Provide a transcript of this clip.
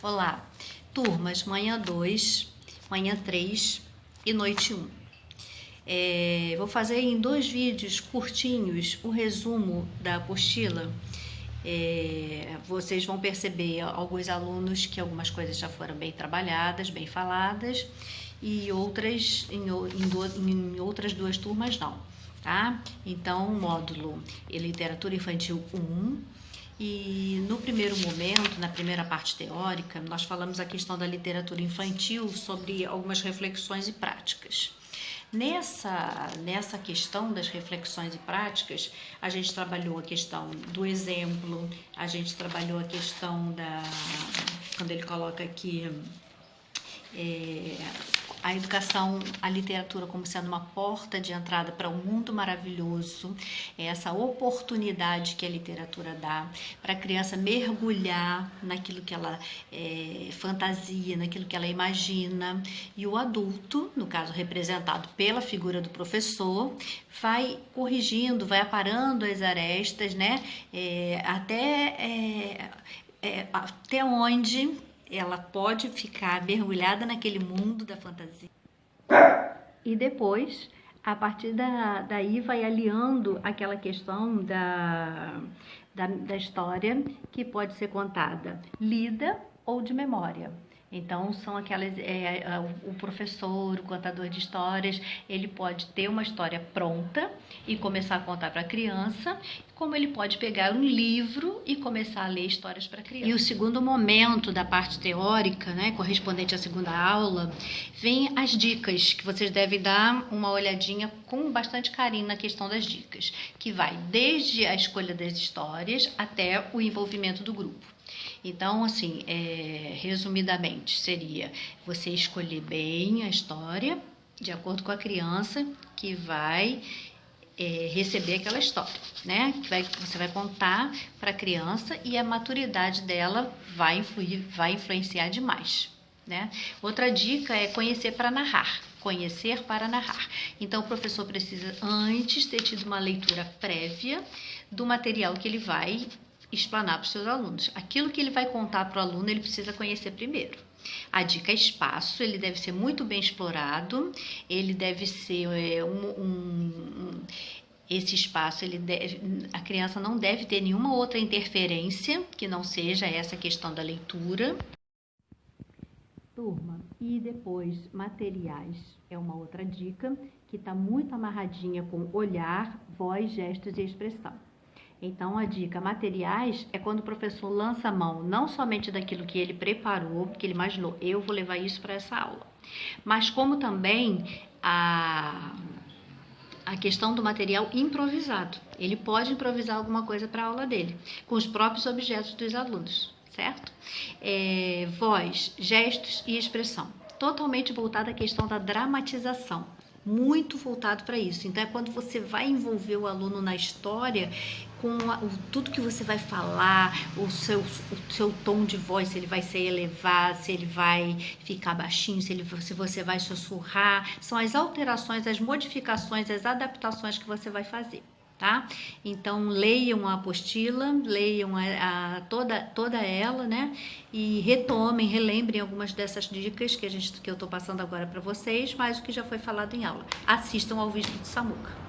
Olá, turmas, manhã 2, manhã 3 e noite 1. Vou fazer em 2 vídeos curtinhos o resumo da apostila. Vocês vão perceber, alguns alunos, que algumas coisas já foram bem trabalhadas, bem faladas, e outras em outras 2 turmas não, tá? Então, módulo Literatura Infantil 1. E no primeiro momento, na primeira parte teórica, nós falamos a questão da literatura infantil sobre algumas reflexões e práticas. Nessa questão das reflexões e práticas, a gente trabalhou a questão do exemplo, a gente trabalhou a questão quando ele coloca aqui a educação, a literatura como sendo uma porta de entrada para um mundo maravilhoso, essa oportunidade que a literatura dá para a criança mergulhar naquilo que ela fantasia, naquilo que ela imagina, e o adulto, no caso representado pela figura do professor, vai corrigindo, vai aparando as arestas, né? Até onde ela pode ficar mergulhada naquele mundo da fantasia. E depois, a partir daí, vai aliando aquela questão da história que pode ser contada, lida ou de memória. Então, são aquelas, o professor, o contador de histórias, ele pode ter uma história pronta e começar a contar para a criança, como ele pode pegar um livro e começar a ler histórias para a criança. E o segundo momento da parte teórica, né, correspondente à segunda aula, vem as dicas, que vocês devem dar uma olhadinha com bastante carinho na questão das dicas, que vai desde a escolha das histórias até o envolvimento do grupo. Então, assim, resumidamente, seria você escolher bem a história, de acordo com a criança que vai receber aquela história, né? Você vai contar para a criança e a maturidade dela vai influenciar demais, né? Outra dica é conhecer para narrar. Conhecer para narrar. Então, o professor precisa antes ter tido uma leitura prévia do material que ele vai explanar para os seus alunos. Aquilo que ele vai contar para o aluno, ele precisa conhecer primeiro. A dica é espaço, ele deve ser muito bem explorado, ele deve ser esse espaço, a criança não deve ter nenhuma outra interferência que não seja essa questão da leitura. Turma, e depois materiais é uma outra dica que está muito amarradinha com olhar, voz, gestos e expressão. Então, a dica materiais é quando o professor lança a mão não somente daquilo que ele preparou, que ele imaginou, eu vou levar isso para essa aula, mas como também a questão do material improvisado. Ele pode improvisar alguma coisa para a aula dele, com os próprios objetos dos alunos, certo? Voz, gestos e expressão. Totalmente voltado à questão da dramatização. Muito voltado para isso. Então, é quando você vai envolver o aluno na história com tudo que você vai falar, o seu tom de voz, se ele vai ser elevado, se ele vai ficar baixinho, se você vai sussurrar. São as alterações, as modificações, as adaptações que você vai fazer. Tá? Então, leiam a apostila, leiam toda ela, né? E retomem, relembrem algumas dessas dicas que eu estou passando agora para vocês, mas o que já foi falado em aula. Assistam ao vídeo do Samuca.